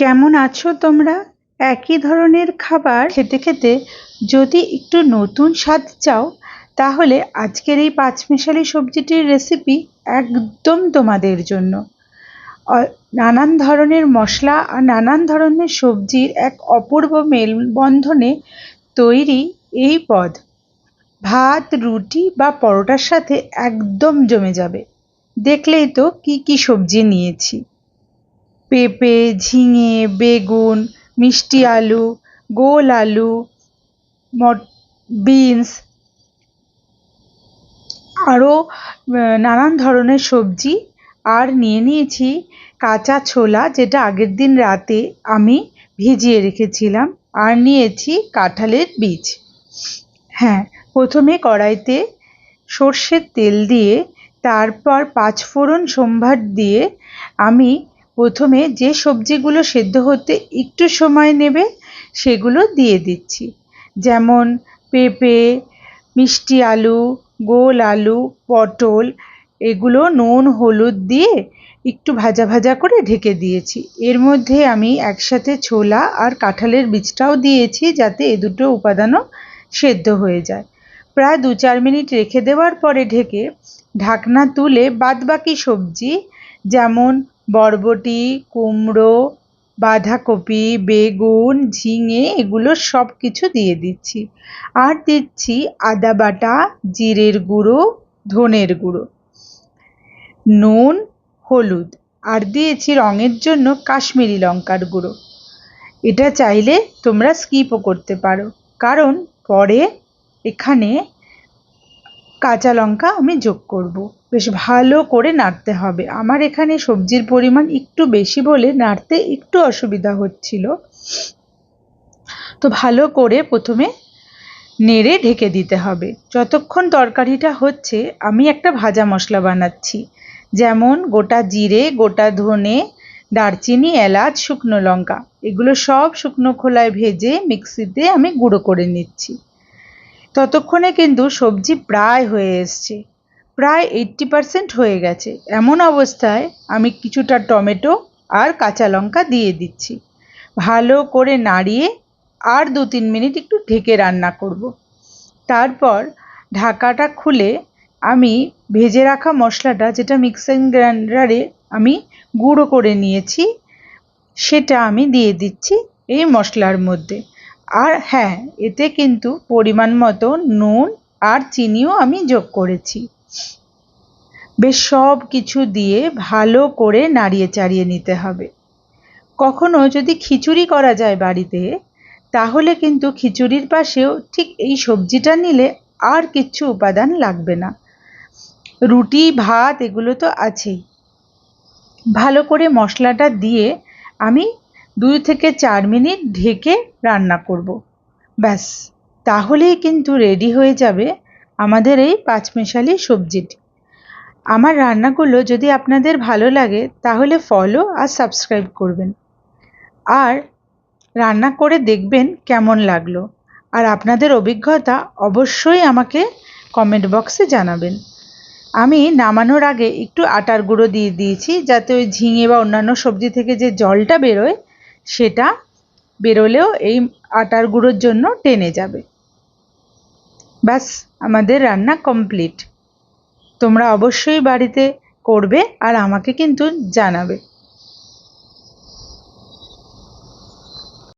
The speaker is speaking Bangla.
কেমন আছো তোমরা? একই ধরনের খাবার খেতে খেতে যদি একটু নতুন স্বাদ চাও, তাহলে আজকের এই পাঁচমিশালি সবজিটির রেসিপি একদম তোমাদের জন্য। নানান ধরনের মশলা আর নানান ধরনের সবজির এক অপূর্ব মেলবন্ধনে তৈরি এই পদ ভাত, রুটি বা পরোটার সাথে একদম জমে যাবে। দেখলেই তো কি কি সবজি নিয়েছি। পেঁপে, ঝিঙে, বেগুন, মিষ্টি আলু, গোল আলু, বিনস, আরও নানান ধরনের সবজি। আর নিয়েছি কাঁচা ছোলা, যেটা আগের দিন রাতে আমি ভিজিয়ে রেখেছিলাম। আর নিয়েছি কাঁঠালের বীজ। হ্যাঁ, প্রথমে কড়াইতে সর্ষের তেল দিয়ে, তারপর পাঁচফোড়ন সম্ভার দিয়ে আমি প্রথমে যে সবজিগুলো সেদ্ধ হতে একটু সময় নেবে সেগুলো দিয়ে দিচ্ছি। যেমন পেঁপে, মিষ্টি আলু, গোল আলু, পটল, এগুলো নুন হলুদ দিয়ে একটু ভাজা ভাজা করে ঢেকে দিয়েছি। এর মধ্যে আমি একসাথে ছোলা আর কাঁঠালের বীজটাও দিয়েছি, যাতে এ দুটো উপাদানও সেদ্ধ হয়ে যায়। প্রায় 2-4 মিনিট রেখে দেওয়ার পরে ঢেকে ঢাকনা তুলে বাদবাকি সবজি, যেমন বরবটি, কুমড়ো, বাঁধাকপি, বেগুন, ঝিঙে, এগুলো সব কিছু দিয়ে দিচ্ছি। আর দিচ্ছি আদা বাটা, জিরের গুঁড়ো, ধনের গুঁড়ো, নুন, হলুদ, আর দিয়েছি রঙের জন্য কাশ্মীরি লঙ্কার গুঁড়ো। এটা চাইলে তোমরা স্কিপও করতে পারো, কারণ পরে এখানে কাঁচা লঙ্কা আমি যোগ করব। বেশ ভালো করে নাড়তে হবে। আমার এখানে সবজির পরিমাণ একটু বেশি বলে নাড়তে একটু অসুবিধা হচ্ছিল, তো ভালো করে প্রথমে নেড়ে ঢেকে দিতে হবে। যতক্ষণ তরকারিটা হচ্ছে আমি একটা ভাজা মশলা বানাচ্ছি, যেমন গোটা জিরে, গোটা ধনে, দারচিনি, এলাচ, শুকনো লঙ্কা, এগুলো সব শুকনো খোলায় ভেজে মিক্সিতে আমি গুঁড়ো করে নিচ্ছি। ততক্ষণে কিন্তু সবজি প্রায় হয়ে এসছে, প্রায় 80% হয়ে গেছে। এমন অবস্থায় আমি কিছুটা টমেটো আর কাঁচা লঙ্কা দিয়ে দিচ্ছি। ভালো করে নাড়িয়ে আর 2-3 মিনিট একটু ঢেকে রান্না করব। তারপর ঢাকাটা খুলে আমি ভেজে রাখা মশলাটা, যেটা মিক্সিং গ্রাইন্ডারে আমি গুঁড়ো করে নিয়েছি, সেটা আমি দিয়ে দিচ্ছি এই মশলার মধ্যে। আর হ্যাঁ, এতে কিন্তু পরিমাণ মতো নুন আর চিনিও আমি যোগ করেছি। বেশ সব কিছু দিয়ে ভালো করে নাড়িয়ে চাড়িয়ে নিতে হবে। কখনো যদি খিচুড়ি করা যায় বাড়িতে, তাহলে কিন্তু খিচুড়ির পাশেও ঠিক এই সবজিটা নিলে আর কিচ্ছু উপাদান লাগবে না। রুটি, ভাত, এগুলো তো আছেই। ভালো করে মশলাটা দিয়ে আমি 2-4 মিনিট ঢেকে রান্না করব। ব্যাস, তাহলেই কিন্তু রেডি হয়ে যাবে আমাদের এই পাঁচমিশালি সবজিটি। আমার রান্নাগুলো যদি আপনাদের ভালো লাগে, তাহলে ফলো আর সাবস্ক্রাইব করবেন। আর রান্না করে দেখবেন কেমন লাগলো। আর আপনাদের অভিজ্ঞতা অবশ্যই আমাকে কমেন্ট বক্সে জানাবেন। আমি নামানোর আগে একটু আটার গুঁড়ো দিয়ে দিয়েছি, যাতে ওই ঝিঙে বা অন্যান্য সবজি থেকে যে জলটা বেরোয়, সেটা বেরোলেও এই আটার গুঁড়োর জন্য টেনে যাবে। ব্যাস, আমাদের রান্না কমপ্লিট। তোমরা অবশ্যই বাড়িতে করবে আর আমাকে কিন্তু জানাবে।